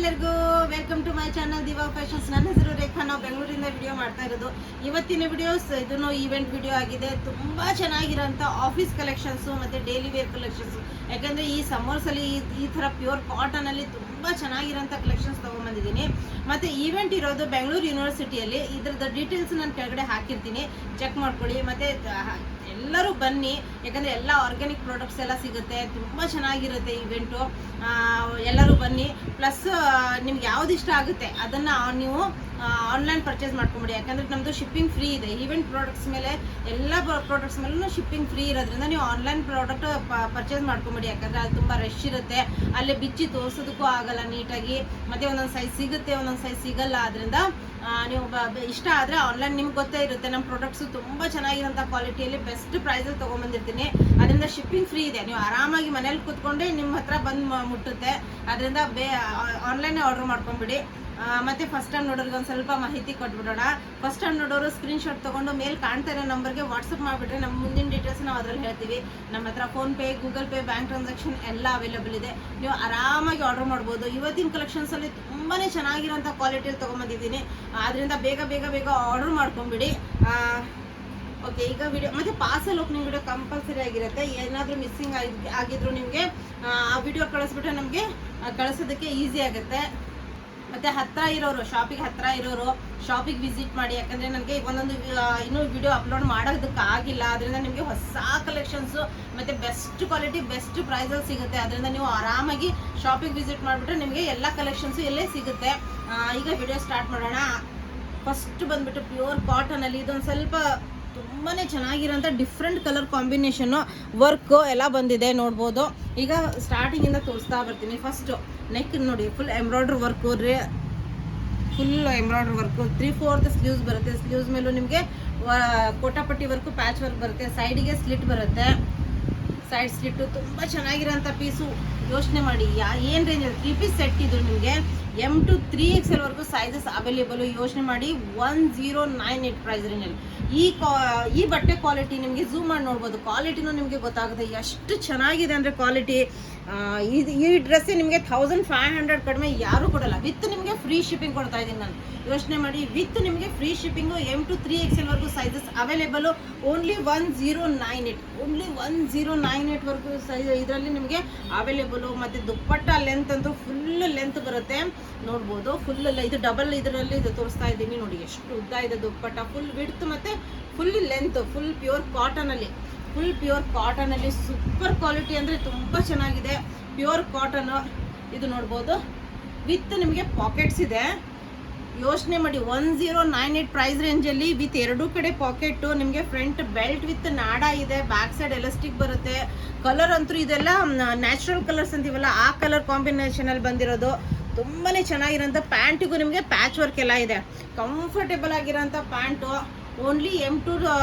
ಎಲ್ಲರಿಗೂ welcome to my channel Diva fashions. ನನ್ನ ಹೆಸರು ರೇಖಾ. ನಾವು ಬೆಂಗಳೂರಿಂದ ವಿಡಿಯೋ ಮಾಡ್ತಾ ಇರೋದು. ಇವತ್ತಿನ ವಿಡಿಯೋಸ್ ಇದನ್ನು ಈವೆಂಟ್ ವಿಡಿಯೋ ಆಗಿದೆ. ತುಂಬ ಚೆನ್ನಾಗಿರೋಂಥ ಆಫೀಸ್ ಕಲೆಕ್ಷನ್ಸು ಮತ್ತು ಡೈಲಿ ವೇರ್ ಕಲೆಕ್ಷನ್ಸು. ಯಾಕಂದರೆ ಈ ಸಮ್ಮರ್ಸಲ್ಲಿ ಈ ಥರ ಪ್ಯೂರ್ ಕಾಟನಲ್ಲಿ ತುಂಬ ಚೆನ್ನಾಗಿರೋಂಥ ಕಲೆಕ್ಷನ್ಸ್ ತೊಗೊಂಬಂದಿದ್ದೀನಿ. ಮತ್ತು ಈವೆಂಟ್ ಇರೋದು ಬೆಂಗಳೂರು ಯೂನಿವರ್ಸಿಟಿಯಲ್ಲಿ. ಇದ್ರದ್ದು ಡೀಟೇಲ್ಸ್ ನಾನು ಕೆಳಗಡೆ ಹಾಕಿರ್ತೀನಿ, ಚೆಕ್ ಮಾಡ್ಕೊಳ್ಳಿ. ಮತ್ತು ಎಲ್ಲರೂ ಬನ್ನಿ, ಯಾಕಂದರೆ ಎಲ್ಲ ಆರ್ಗ್ಯಾನಿಕ್ ಪ್ರಾಡಕ್ಟ್ಸ್ ಎಲ್ಲ ಸಿಗುತ್ತೆ. ತುಂಬ ಚೆನ್ನಾಗಿರುತ್ತೆ ಈವೆಂಟು. ಎಲ್ಲರೂ ಬನ್ನಿ. ಪ್ಲಸ್ ನಿಮ್ಗೆ ಯಾವ್ದು ಇಷ್ಟ ಆಗುತ್ತೆ ಅದನ್ನು ನೀವು ಆನ್ಲೈನ್ ಪರ್ಚೇಸ್ ಮಾಡ್ಕೊಂಬಿಡಿ. ಯಾಕಂದರೆ ನಮ್ಮದು ಶಿಪ್ಪಿಂಗ್ ಫ್ರೀ ಇದೆ. ಈವೆಂಟ್ ಪ್ರಾಡಕ್ಟ್ಸ್ ಮೇಲೆ ಎಲ್ಲ ಪ್ರಾಡಕ್ಟ್ಸ್ ಮೇಲೂ ಶಿಪ್ಪಿಂಗ್ ಫ್ರೀ ಇರೋದ್ರಿಂದ ನೀವು ಆನ್ಲೈನ್ ಪ್ರಾಡಕ್ಟ್ ಪರ್ಚೇಸ್ ಮಾಡ್ಕೊಂಬಿಡಿ. ಯಾಕಂದರೆ ಅದು ತುಂಬ ರಶ್ ಇರುತ್ತೆ, ಅಲ್ಲಿ ಬಿಚ್ಚಿ ತೋರಿಸೋದಕ್ಕೂ ಆಗಲ್ಲ ನೀಟಾಗಿ. ಮತ್ತು ಒಂದೊಂದು ಸೈಜ್ ಸಿಗುತ್ತೆ, ಒಂದೊಂದು ಸೈಜ್ ಸಿಗಲ್ಲ. ಅದರಿಂದ ನೀವು ಇಷ್ಟ ಆದರೆ ಆನ್ಲೈನ್ ನಿಮ್ಗೆ ಗೊತ್ತೇ ಇರುತ್ತೆ. ನಮ್ಮ ಪ್ರಾಡಕ್ಟ್ಸು ತುಂಬ ಚೆನ್ನಾಗಿರೋಂಥ ಕ್ವಾಲಿಟಿಯಲ್ಲಿ ಬೆಸ್ಟ್ ಪ್ರೈಸಲ್ಲಿ ತೊಗೊಂಬಂದಿರ್ತೀನಿ. ಅದರಿಂದ ಶಿಪ್ಪಿಂಗ್ ಫ್ರೀ ಇದೆ. ನೀವು ಆರಾಮಾಗಿ ಮನೇಲಿ ಕೂತ್ಕೊಂಡೆ ನಿಮ್ಮ ಹತ್ರ ಬಂದು ಮುಟ್ಟುತ್ತೆ. ಅದರಿಂದ ಆನ್ಲೈನೇ ಆರ್ಡರ್ ಮಾಡ್ಕೊಂಬಿಡಿ. ಮತ್ತು ಫಸ್ಟ್ ಟೈಮ್ ನೋಡೋರಿಗೆ ಒಂದು ಸ್ವಲ್ಪ ಮಾಹಿತಿ ಕೊಟ್ಬಿಡೋಣ. ಫಸ್ಟ್ ಟೈಮ್ ನೋಡೋರು ಸ್ಕ್ರೀನ್ಶಾಟ್ ತೊಗೊಂಡು ಮೇಲ್ ಕಾಣ್ತಾ ಇರೋ ನಂಬರ್ಗೆ ವಾಟ್ಸಪ್ ಮಾಡಿಬಿಟ್ರೆ ನಮ್ಮ ಮುಂದಿನ ಡೀಟೇಲ್ಸ್ ನಾವು ಅದರಲ್ಲಿ ಹೇಳ್ತೀವಿ. ನಮ್ಮ ಹತ್ರ PhonePe, Google pay, bank transaction ಎಲ್ಲ ಅವೈಲೇಬಲ್ ಇದೆ. ನೀವು ಆರಾಮಾಗಿ ಆರ್ಡರ್ ಮಾಡ್ಬೋದು. ಇವತ್ತಿನ ಕಲೆಕ್ಷನ್ಸಲ್ಲಿ ತುಂಬಾ ಚೆನ್ನಾಗಿರೋಂಥ ಕ್ವಾಲಿಟಿಯಲ್ಲಿ ತೊಗೊಂಬಂದಿದ್ದೀನಿ. ಆದ್ದರಿಂದ ಬೇಗ ಬೇಗ ಬೇಗ ಆರ್ಡರ್ ಮಾಡ್ಕೊಂಬಿಡಿ. ಓಕೆ, ಈಗ ವಿಡಿಯೋ ಮತ್ತು ಪಾರ್ಸಲ್ ಓಪನಿಂಗ್ ವಿಡಿಯೋ ಕಂಪಲ್ಸರಿ ಆಗಿರುತ್ತೆ. ಏನಾದರೂ ಮಿಸ್ಸಿಂಗ್ ಆಗಿದ್ರು ನಿಮಗೆ ಆ ವಿಡಿಯೋ ಕಳಿಸ್ಬಿಟ್ರೆ ನಮಗೆ ಕಳಿಸೋದಕ್ಕೆ ಈಸಿ ಆಗುತ್ತೆ. ಮತ್ತು ಹತ್ತಿರ ಇರೋರು, ಶಾಪಿಗೆ ಹತ್ತಿರ ಇರೋರು ಶಾಪಿಗೆ ವಿಸಿಟ್ ಮಾಡಿ. ಯಾಕಂದರೆ ನನಗೆ ಒಂದೊಂದು ಇನ್ನೂ ವಿಡಿಯೋ ಅಪ್ಲೋಡ್ ಮಾಡೋದಕ್ಕೆ ಆಗಿಲ್ಲ. ಅದರಿಂದ ನಿಮಗೆ ಹೊಸ ಕಲೆಕ್ಷನ್ಸು ಮತ್ತು ಬೆಸ್ಟ್ ಕ್ವಾಲಿಟಿ ಬೆಸ್ಟ್ ಪ್ರೈಸಲ್ಲಿ ಸಿಗುತ್ತೆ. ಅದರಿಂದ ನೀವು ಆರಾಮಾಗಿ ಶಾಪಿಗೆ ವಿಸಿಟ್ ಮಾಡಿಬಿಟ್ರೆ ನಿಮಗೆ ಎಲ್ಲ ಕಲೆಕ್ಷನ್ಸು ಇಲ್ಲೇ ಸಿಗುತ್ತೆ. ಈಗ ವಿಡಿಯೋ ಸ್ಟಾರ್ಟ್ ಮಾಡೋಣ. ಫಸ್ಟ್ ಬಂದುಬಿಟ್ಟು ಪ್ಯೂರ್ ಕಾಟನಲ್ಲಿ ಇದೊಂದು ಸ್ವಲ್ಪ ತುಂಬಾ ಚೆನ್ನಾಗಿರೋಂಥ ಡಿಫ್ರೆಂಟ್ ಕಲರ್ ಕಾಂಬಿನೇಷನ್ನು, ವರ್ಕು ಎಲ್ಲ ಬಂದಿದೆ ನೋಡ್ಬೋದು. ಈಗ ಸ್ಟಾರ್ಟಿಂಗಿಂದ ತೋರಿಸ್ತಾ ಬರ್ತೀನಿ. ಫಸ್ಟು ನೆಕ್ ನೋಡಿ, full embroidery work, full embroidery work. 3/4 sleeves ಬರುತ್ತೆ. ಸ್ಲೀವ್ಸ್ ಮೇಲೂ ನಿಮಗೆ ಕೋಟಾಪಟ್ಟಿ ವರ್ಕು, ಪ್ಯಾಚ್ ವರ್ಕ್ ಬರುತ್ತೆ. ಸೈಡಿಗೆ ಸ್ಲಿಟ್ ಬರುತ್ತೆ, ಸೈಡ್ ಸ್ಲಿಟ್ಟು. ತುಂಬ ಚೆನ್ನಾಗಿರೋಂಥ ಪೀಸು. ಯೋಚನೆ ಮಾಡಿ ಏನು ರೇಂಜಲ್ಲಿ 3 ಪೀಸ್ ಸೆಟ್ ಇದು. ನಿಮಗೆ M to 3XL ವರೆಗೂ ಸೈಜಸ್ ಅವೈಲೇಬಲು. ಯೋಚನೆ ಮಾಡಿ 1098 ಪ್ರೈಸ್ ರೇಂಜಲ್ಲಿ. ಈ ಬಟ್ಟೆ ಕ್ವಾಲಿಟಿ ನಿಮಗೆ ಝೂಮ್ ಮಾಡಿ ನೋಡ್ಬೋದು. ಕ್ವಾಲಿಟಿನೂ ನಿಮಗೆ ಗೊತ್ತಾಗುತ್ತೆ ಎಷ್ಟು ಚೆನ್ನಾಗಿದೆ ಅಂದರೆ ಕ್ವಾಲಿಟಿ. ಈ ಡ್ರೆಸ್ಸೇ ನಿಮಗೆ 1500 ಕಡಿಮೆ ಯಾರೂ ಕೊಡಲ್ಲ. ವಿತ್ ನಿಮಗೆ ಫ್ರೀ ಶಿಪ್ಪಿಂಗ್ ಕೊಡ್ತಾ ಇದ್ದೀನಿ ನಾನು. ಯೋಚನೆ ಮಾಡಿ, ವಿತ್ ನಿಮಗೆ free shipping. M to 3XL ವರೆಗೂ ಸೈಜಸ್ ಅವೈಲೇಬಲು. ಓನ್ಲಿ 1098, ಓನ್ಲಿ 1098 ವರೆಗೂ ಸೈಜ್ ಇದರಲ್ಲಿ ನಿಮಗೆ ಅವೈಲೇಬಲು. ಮತ್ತು ದುಪ್ಪಟ್ಟ ಲೆಂತ್ ಅಂತೂ ಫುಲ್ ಲೆಂತ್ ಬರುತ್ತೆ ನೋಡ್ಬೋದು. ಫುಲ್ ಇದು ಡಬಲ್ ಇದರಲ್ಲಿ ಇದು ತೋರಿಸ್ತಾ ಇದ್ದೀನಿ ನೋಡಿ, ಎಷ್ಟು ಉದ್ದ ಇದೆ ದುಪ್ಪಟ್ಟ. ಫುಲ್ ವಿಡ್ತ್ ಮತ್ತು ಫುಲ್ ಲೆಂತ್. ಫುಲ್ ಪ್ಯೂರ್ ಕಾಟನಲ್ಲಿ ಸೂಪರ್ ಕ್ವಾಲಿಟಿ ಅಂದರೆ ತುಂಬ ಚೆನ್ನಾಗಿದೆ. ಪ್ಯೂರ್ ಕಾಟನು ಇದು ನೋಡ್ಬೋದು. ವಿತ್ ನಿಮಗೆ ಪಾಕೆಟ್ಸ್ ಇದೆ. ಯೋಚನೆ ಮಾಡಿ 1098 ಪ್ರೈಸ್ ರೇಂಜಲ್ಲಿ ವಿತ್ ಎರಡೂ ಕಡೆ ಪಾಕೆಟು. ನಿಮಗೆ ಫ್ರಂಟ್ ಬೆಲ್ಟ್ ವಿತ್ ನಾಡ ಇದೆ, ಬ್ಯಾಕ್ ಸೈಡ್ ಎಲಾಸ್ಟಿಕ್ ಬರುತ್ತೆ. ಕಲರ್ ಅಂತೂ ಇದೆಲ್ಲ ನ್ಯಾಚುರಲ್ ಕಲರ್ಸ್ ಅಂತೀವಲ್ಲ, ಆ ಕಲರ್ ಕಾಂಬಿನೇಷನಲ್ಲಿ ಬಂದಿರೋದು. ತುಂಬಾ ಚೆನ್ನಾಗಿರೋಂಥ ಪ್ಯಾಂಟಿಗೂ ನಿಮಗೆ ಪ್ಯಾಚ್ ವರ್ಕ್ ಎಲ್ಲ ಇದೆ. ಕಂಫರ್ಟೇಬಲ್ ಆಗಿರೋಂಥ pant. Only M to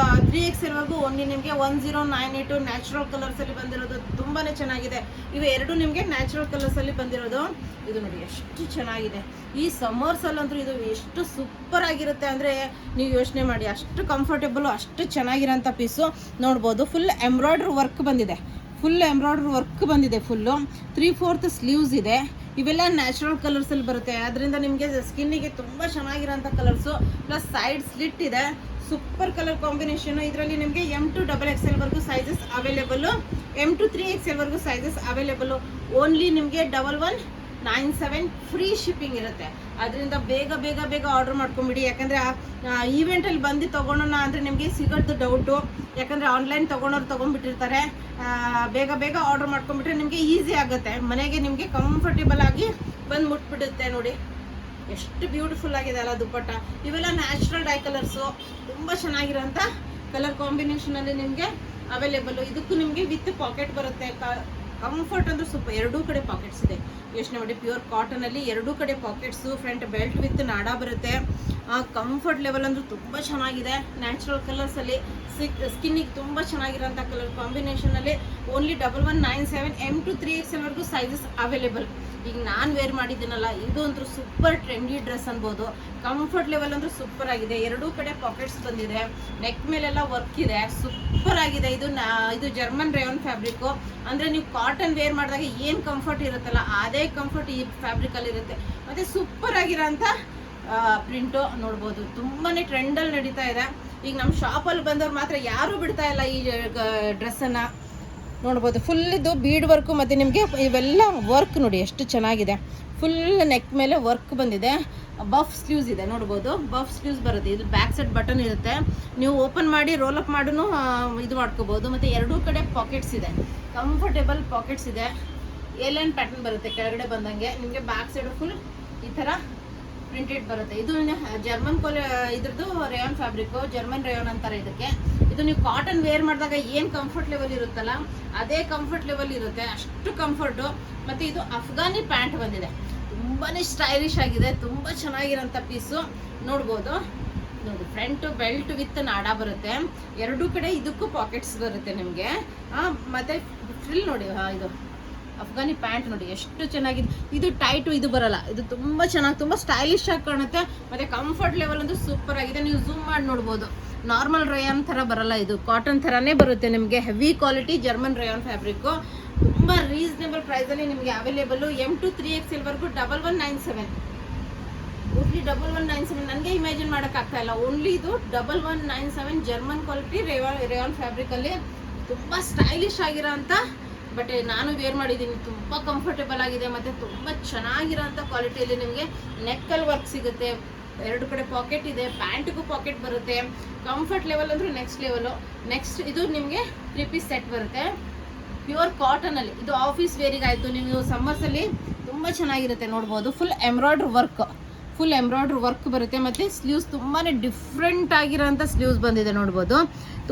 3XL ವರೆಗೂ ಓನ್ಲಿ ನಿಮಗೆ 1098 ನ್ಯಾಚುರಲ್ ಕಲರ್ಸಲ್ಲಿ ಬಂದಿರೋದು. ತುಂಬಾ ಚೆನ್ನಾಗಿದೆ. ಇವು ಎರಡು ನಿಮಗೆ ನ್ಯಾಚುರಲ್ ಕಲರ್ಸಲ್ಲಿ ಬಂದಿರೋದು. ಇದು ನೋಡಿ ಎಷ್ಟು ಚೆನ್ನಾಗಿದೆ. ಈ ಸಮ್ಮರ್ಸಲ್ಲಂತೂ ಇದು ಎಷ್ಟು ಸೂಪರ್ ಆಗಿರುತ್ತೆ ಅಂದರೆ ನೀವು ಯೋಚನೆ ಮಾಡಿ. ಅಷ್ಟು ಕಂಫರ್ಟೇಬಲು, ಅಷ್ಟು ಚೆನ್ನಾಗಿರೋಂಥ ಪೀಸು ನೋಡ್ಬೋದು. ಫುಲ್ ಎಂಬ್ರಾಯ್ಡ್ರಿ ವರ್ಕ್ ಬಂದಿದೆ. ಫುಲ್ಲು 3/4 ಸ್ಲೀವ್ಸ್ ಇದೆ. ಇವೆಲ್ಲ ನ್ಯಾಚುರಲ್ ಕಲರ್ಸಲ್ಲಿ ಬರುತ್ತೆ. ಅದರಿಂದ ನಿಮಗೆ ಸ್ಕಿನ್ನಿಗೆ ತುಂಬ ಚೆನ್ನಾಗಿರೋಂಥ ಕಲರ್ಸು. ಪ್ಲಸ್ ಸೈಡ್ ಸ್ಲಿಟ್ ಇದೆ. Super colour combination. ಇದರಲ್ಲಿ ನಿಮಗೆ M to XXL ವರೆಗೂ sizes available. M to 3XL ವರೆಗೂ ಸೈಜಸ್ ಅವೈಲೇಬಲು. ಓನ್ಲಿ ನಿಮಗೆ 1197 ಫ್ರೀ ಶಿಪ್ಪಿಂಗ್ ಇರುತ್ತೆ. ಅದರಿಂದ ಬೇಗ ಬೇಗ ಬೇಗ ಆರ್ಡರ್ ಮಾಡ್ಕೊಂಬಿಡಿ. ಯಾಕಂದರೆ ಈವೆಂಟಲ್ಲಿ ಬಂದು ತೊಗೊಳೋಣ ಅಂದರೆ ನಿಮಗೆ ಸಿಗೋದು ಡೌಟು. ಯಾಕಂದರೆ ಆನ್ಲೈನ್ ತೊಗೊಳೋರು ತೊಗೊಂಡ್ಬಿಟ್ಟಿರ್ತಾರೆ. ಬೇಗ ಬೇಗ ಆರ್ಡರ್ ಮಾಡ್ಕೊಂಬಿಟ್ರೆ ನಿಮಗೆ ಈಸಿ ಆಗುತ್ತೆ. ಮನೆಗೆ ನಿಮಗೆ ಕಂಫರ್ಟೇಬಲ್ ಆಗಿ ಬಂದು ಮುಟ್ಬಿಡುತ್ತೆ. ನೋಡಿ ಎಷ್ಟು ಬ್ಯೂಟಿಫುಲ್ ಆಗಿದೆ ಅಲ್ಲ ದುಪ್ಪಟ್ಟ. ಇವೆಲ್ಲ ನ್ಯಾಚುರಲ್ ಡೈ ಕಲರ್ಸು. ತುಂಬ ಚೆನ್ನಾಗಿರೋಂಥ ಕಲರ್ ಕಾಂಬಿನೇಷನಲ್ಲಿ ನಿಮಗೆ ಅವೈಲೇಬಲು. ಇದಕ್ಕೂ ನಿಮಗೆ ವಿತ್ ಪಾಕೆಟ್ ಬರುತ್ತೆ. ಕಂಫರ್ಟ್ ಅಂದ್ರೆ ಸೂಪರ್. ಎರಡೂ ಕಡೆ ಪಾಕೆಟ್ಸ್ ಇದೆ. ಯೋಚನೆ ಮಾಡಿ, ಪ್ಯೂರ್ ಕಾಟನಲ್ಲಿ ಎರಡೂ ಕಡೆ ಪಾಕೆಟ್ಸು. ಫ್ರಂಟ್ ಬೆಲ್ಟ್ ವಿತ್ ನಾಡ ಬರುತ್ತೆ. ಕಂಫರ್ಟ್ ಲೆವೆಲ್ ಅಂದ್ರೂ ತುಂಬ ಚೆನ್ನಾಗಿದೆ. ನ್ಯಾಚುರಲ್ ಕಲರ್ಸಲ್ಲಿ ಸ್ಕಿನ್ನಿಗೆ ತುಂಬ ಚೆನ್ನಾಗಿರೋಂಥ colour ಕಾಂಬಿನೇಷನಲ್ಲಿ only 1197 M to 3XL ವರೆಗೂ ಸೈಜಸ್ ಅವೈಲೇಬಲ್. ಈಗ ನಾನು ವೇರ್ ಮಾಡಿದ್ದೀನಲ್ಲ, ಇದು ಅಂತೂ ಸೂಪರ್ ಟ್ರೆಂಡಿ ಡ್ರೆಸ್ ಅನ್ಬೋದು. ಕಂಫರ್ಟ್ ಲೆವೆಲ್ ಅಂದ್ರೆ ಸೂಪರ್ ಆಗಿದೆ. ಎರಡೂ ಕಡೆ ಪಾಕೆಟ್ಸ್ ಬಂದಿದೆ, ನೆಕ್ ಮೇಲೆಲ್ಲ ವರ್ಕ್ ಇದೆ, ಸೂಪರ್ ಆಗಿದೆ. ಇದು ಜರ್ಮನ್ ರೇಯಾನ್ ಫ್ಯಾಬ್ರಿಕ್ಕು. ಅಂದರೆ ನೀವು ಕಾಟನ್ ವೇರ್ ಮಾಡಿದಾಗ ಏನು ಕಂಫರ್ಟ್ ಇರುತ್ತಲ್ಲ ಅದೇ ಕಂಫರ್ಟ್ ಈ ಫ್ಯಾಬ್ರಿಕಲ್ಲಿ ಇರುತ್ತೆ. ಮತ್ತು ಸೂಪರ್ ಆಗಿರೋಂಥ ಪ್ರಿಂಟು ನೋಡ್ಬೋದು. ತುಂಬಾ ಟ್ರೆಂಡಲ್ಲಿ ನಡೀತಾ ಇದೆ. ಈಗ ನಮ್ಮ ಶಾಪಲ್ಲಿ ಬಂದವ್ರು ಮಾತ್ರ ಯಾರೂ ಬಿಡ್ತಾ ಇಲ್ಲ ಈ ಡ್ರೆಸ್ಸನ್ನು ನೋಡ್ಬೋದು. ಫುಲ್ ಇದು ಬೀಡ್ ವರ್ಕು ಮತ್ತು ನಿಮಗೆ ಇವೆಲ್ಲ ವರ್ಕ್ ನೋಡಿ ಎಷ್ಟು ಚೆನ್ನಾಗಿದೆ. ಫುಲ್ ನೆಕ್ ಮೇಲೆ ವರ್ಕ್ ಬಂದಿದೆ. ಬಫ್ ಸ್ಲೀವ್ಸ್ ಇದೆ ನೋಡ್ಬೋದು, ಬಫ್ ಸ್ಲೀವ್ಸ್ ಬರುತ್ತೆ. ಇದು ಬ್ಯಾಕ್ ಸೈಡ್ ಬಟನ್ ಇರುತ್ತೆ, ನೀವು ಓಪನ್ ಮಾಡಿ ರೋಲ್ ಅಪ್ ಮಾಡೂ ಇದು ಮಾಡ್ಕೋಬೋದು. ಮತ್ತು ಎರಡೂ ಕಡೆ ಪಾಕೆಟ್ಸ್ ಇದೆ, ಕಂಫರ್ಟೇಬಲ್ ಪಾಕೆಟ್ಸ್ ಇದೆ. ಏಲೈನ್ ಪ್ಯಾಟರ್ನ್ ಬರುತ್ತೆ ಕೆಳಗಡೆ ಬಂದಂಗೆ. ನಿಮಗೆ ಬ್ಯಾಕ್ ಸೈಡು ಫುಲ್ ಈ ಥರ ಪ್ರಿಂಟೆಡ್ ಬರುತ್ತೆ. ಇದು ಜರ್ಮನ್ ಇದ್ರದ್ದು ರೇಯಾನ್ ಫ್ಯಾಬ್ರಿಕ್ಕು, ಜರ್ಮನ್ ರೇಯಾನ್ ಅಂತಾರೆ ಇದಕ್ಕೆ. ಇದು ನೀವು ಕಾಟನ್ ವೇರ್ ಮಾಡಿದಾಗ ಏನು ಕಂಫರ್ಟ್ ಲೆವೆಲ್ ಇರುತ್ತಲ್ಲ ಅದೇ ಕಂಫರ್ಟ್ ಲೆವೆಲ್ ಇರುತ್ತೆ, ಅಷ್ಟು ಕಂಫರ್ಟು. ಮತ್ತು ಇದು ಅಫ್ಘಾನಿ ಪ್ಯಾಂಟ್ ಬಂದಿದೆ, ತುಂಬಾ ಸ್ಟೈಲಿಶ್ ಆಗಿದೆ, ತುಂಬ ಚೆನ್ನಾಗಿರೋಂಥ ಪೀಸು ನೋಡ್ಬೋದು. ನೋಡಿ ಫ್ರಂಟ್ ಬೆಲ್ಟ್ ವಿತ್ ನಾಡಾ ಬರುತ್ತೆ, ಎರಡೂ ಕಡೆ ಇದಕ್ಕೂ ಪಾಕೆಟ್ಸ್ ಬರುತ್ತೆ ನಿಮಗೆ. ಮತ್ತು ಫ್ರಿಲ್ ನೋಡಿ, ಇದು ಅಫ್ಘಾನಿ ಪ್ಯಾಂಟ್ ನೋಡಿ ಎಷ್ಟು ಚೆನ್ನಾಗಿದೆ. ಇದು ಟೈಟು ಇದು ಬರಲ್ಲ, ಇದು ತುಂಬ ಚೆನ್ನಾಗಿ ತುಂಬ ಸ್ಟೈಲಿಶ್ ಆಗಿ ಕಾಣುತ್ತೆ. ಮತ್ತು ಕಂಫರ್ಟ್ ಲೆವೆಲ್ ಅಂತೂ ಸೂಪರ್ ಆಗಿದೆ. ನೀವು ಝೂಮ್ ಮಾಡಿ ನೋಡ್ಬೋದು, ನಾರ್ಮಲ್ ರೇಯಾನ್ ಥರ ಬರಲ್ಲ, ಇದು ಕಾಟನ್ ಥರನೇ ಬರುತ್ತೆ ನಿಮಗೆ. Heavy quality German rayon fabric, ತುಂಬ ರೀಸನೇಬಲ್ ಪ್ರೈಸಲ್ಲಿ ನಿಮಗೆ ಅವೈಲೇಬಲು. M to 3XL ವರೆಗೂ 1197, ಓನ್ಲಿ 1197. ನನಗೆ ಇಮ್ಯಾಜಿನ್ ಮಾಡೋಕ್ಕಾಗ್ತಾ ಇಲ್ಲ, ಓನ್ಲಿ ಇದು 1197 ಜರ್ಮನ್ ಕ್ವಾಲಿಟಿ ರೇಯಾನ್ ಫ್ಯಾಬ್ರಿಕಲ್ಲಿ ತುಂಬ ಸ್ಟೈಲಿಶ್ ಆಗಿರೋ ಅಂಥ ಬಟ್ ನಾನು ವೇರ್ ಮಾಡಿದ್ದೀನಿ. ತುಂಬ ಕಂಫರ್ಟೇಬಲ್ ಆಗಿದೆ ಮತ್ತು ತುಂಬ ಚೆನ್ನಾಗಿರೋಂಥ ಕ್ವಾಲಿಟಿಯಲ್ಲಿ ನಿಮಗೆ ನೆಕ್ಕಲ್ಲಿ ವರ್ಕ್ ಸಿಗುತ್ತೆ. ಎರಡು ಕಡೆ ಪಾಕೆಟ್ ಇದೆ, ಪ್ಯಾಂಟ್ಗೂ ಪಾಕೆಟ್ ಬರುತ್ತೆ. ಕಂಫರ್ಟ್ ಲೆವೆಲ್ ಅಂದರೆ ನೆಕ್ಸ್ಟ್ ಲೆವೆಲು. ನೆಕ್ಸ್ಟ್ ಇದು ನಿಮಗೆ 3 ಪೀಸ್ ಸೆಟ್ ಬರುತ್ತೆ, ಪ್ಯೂರ್ ಕಾಟನಲ್ಲಿ. ಇದು ಆಫೀಸ್ ವೇರಿಗೆ ಆಯಿತು, ನೀವು ಸಮ್ಮರ್ಸಲ್ಲಿ ತುಂಬ ಚೆನ್ನಾಗಿರುತ್ತೆ ನೋಡ್ಬೋದು. ಫುಲ್ ಎಂಬ್ರಾಯ್ಡ್ರ್ ವರ್ಕ್ ಬರುತ್ತೆ. ಮತ್ತು ಸ್ಲೀವ್ಸ್ ತುಂಬಾ ಡಿಫ್ರೆಂಟ್ ಆಗಿರೋಂಥ ಸ್ಲೀವ್ಸ್ ಬಂದಿದೆ ನೋಡ್ಬೋದು.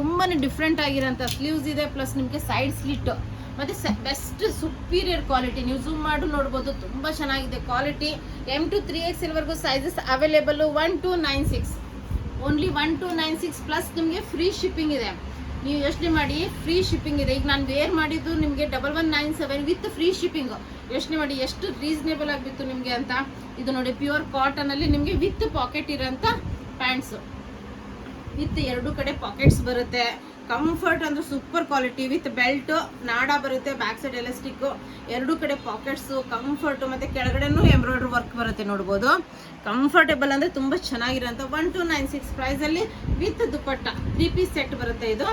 ತುಂಬಾ ಡಿಫ್ರೆಂಟ್ ಆಗಿರೋಂಥ ಸ್ಲೀವ್ಸ್ ಇದೆ, ಪ್ಲಸ್ ನಿಮಗೆ ಸೈಡ್ ಸ್ಲಿಟ್ ಮತ್ತು ಬೆಸ್ಟ್ ಸುಪೀರಿಯರ್ ಕ್ವಾಲಿಟಿ. ನೀವು ಝೂಮ್ ಮಾಡಿ ನೋಡ್ಬೋದು, ತುಂಬ ಚೆನ್ನಾಗಿದೆ ಕ್ವಾಲಿಟಿ. M to 3XL ವರೆಗೂ ಸೈಜಸ್ ಅವೈಲೇಬಲ್ಲು. 1296, ಓನ್ಲಿ 1296 ಪ್ಲಸ್ ನಿಮಗೆ ಫ್ರೀ ಶಿಪ್ಪಿಂಗ್ ಇದೆ. ನೀವು ಯೋಚನೆ ಮಾಡಿ, ಫ್ರೀ ಶಿಪ್ಪಿಂಗ್ ಇದೆ. ಈಗ ನಾನು ವೇರ್ ಮಾಡಿದ್ದು ನಿಮಗೆ 1197 ವಿತ್ ಫ್ರೀ ಶಿಪ್ಪಿಂಗು. ಯೋಚನೆ ಮಾಡಿ ಎಷ್ಟು ರೀಸನೇಬಲ್ ಆಗಿತ್ತು ನಿಮಗೆ ಅಂತ. ಇದು ನೋಡಿ ಪ್ಯೂರ್ ಕಾಟನಲ್ಲಿ ನಿಮಗೆ ವಿತ್ ಪಾಕೆಟ್ ಇರೋಂಥ ಪ್ಯಾಂಟ್ಸು, ವಿತ್ ಎರಡೂ ಕಡೆ ಪಾಕೆಟ್ಸ್ ಬರುತ್ತೆ. ಕಂಫರ್ಟ್ ಅಂದ್ರೆ super quality, with belt NADA ಬರುತ್ತೆ, ಬ್ಯಾಕ್ ಸೈಡ್ ಎಲಾಸ್ಟಿಕ್ಕು, ಎರಡೂ ಕಡೆ ಪಾಕೆಟ್ಸು, ಕಂಫರ್ಟು. ಮತ್ತು ಕೆಳಗಡೆನೂ ಎಂಬ್ರಾಯ್ಡ್ರಿ ವರ್ಕ್ ಬರುತ್ತೆ ನೋಡ್ಬೋದು. ಕಂಫರ್ಟೇಬಲ್ ಅಂದರೆ ತುಂಬ ಚೆನ್ನಾಗಿರೋಂಥ 1296 ಪ್ರೈಸಲ್ಲಿ ವಿತ್ ದುಪ್ಪಟ್ಟ 3 ಪೀಸ್ ಸೆಟ್ ಬರುತ್ತೆ. ಇದು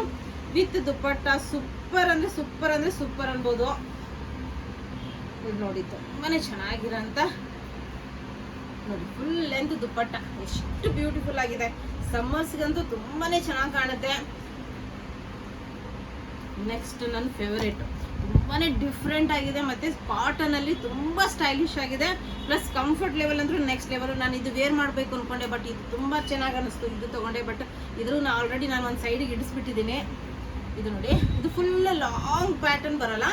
ವಿತ್ ದುಪ್ಪಟ್ಟ ಸೂಪರ್ ಅಂದರೆ ಸೂಪರ್ ಅನ್ಬೋದು. ಇದು ನೋಡಿ ತುಂಬಾ ಚೆನ್ನಾಗಿರೋಂಥ ನೋಡಿ ಫುಲ್ ಲೆಂತ್ ದುಪ್ಪಟ್ಟ ಎಷ್ಟು ಬ್ಯೂಟಿಫುಲ್ ಆಗಿದೆ. ಸಮ್ಮರ್ಸ್ಗಂತೂ ತುಂಬಾ ಚೆನ್ನಾಗಿ ಕಾಣುತ್ತೆ. ನೆಕ್ಸ್ಟ್ ನನ್ನ ಫೇವರೇಟ್, ತುಂಬಾ ಡಿಫ್ರೆಂಟ್ ಆಗಿದೆ ಮತ್ತು ಕಾಟನಲ್ಲಿ ತುಂಬ ಸ್ಟೈಲಿಶ್ ಆಗಿದೆ. ಪ್ಲಸ್ ಕಂಫರ್ಟ್ ಲೆವೆಲ್ ಅಂದರೂ ನೆಕ್ಸ್ಟ್ ಲೆವೆಲ್. ನಾನು ಇದು ವೇರ್ ಮಾಡಬೇಕು ಅಂದ್ಕೊಂಡೆ, ಬಟ್ ಇದು ತುಂಬ ಚೆನ್ನಾಗಿ ಅನ್ನಿಸ್ತು, ಇದು ತೊಗೊಂಡೆ. ಬಟ್ ಇದ್ರೂ ಆಲ್ರೆಡಿ ನಾನು ಒಂದು ಸೈಡಿಗೆ ಇಡಿಸ್ಬಿಟ್ಟಿದ್ದೀನಿ. ಇದು ನೋಡಿ, ಇದು ಫುಲ್ ಲಾಂಗ್ ಪ್ಯಾಟರ್ನ್ ಬರಲ್ಲ,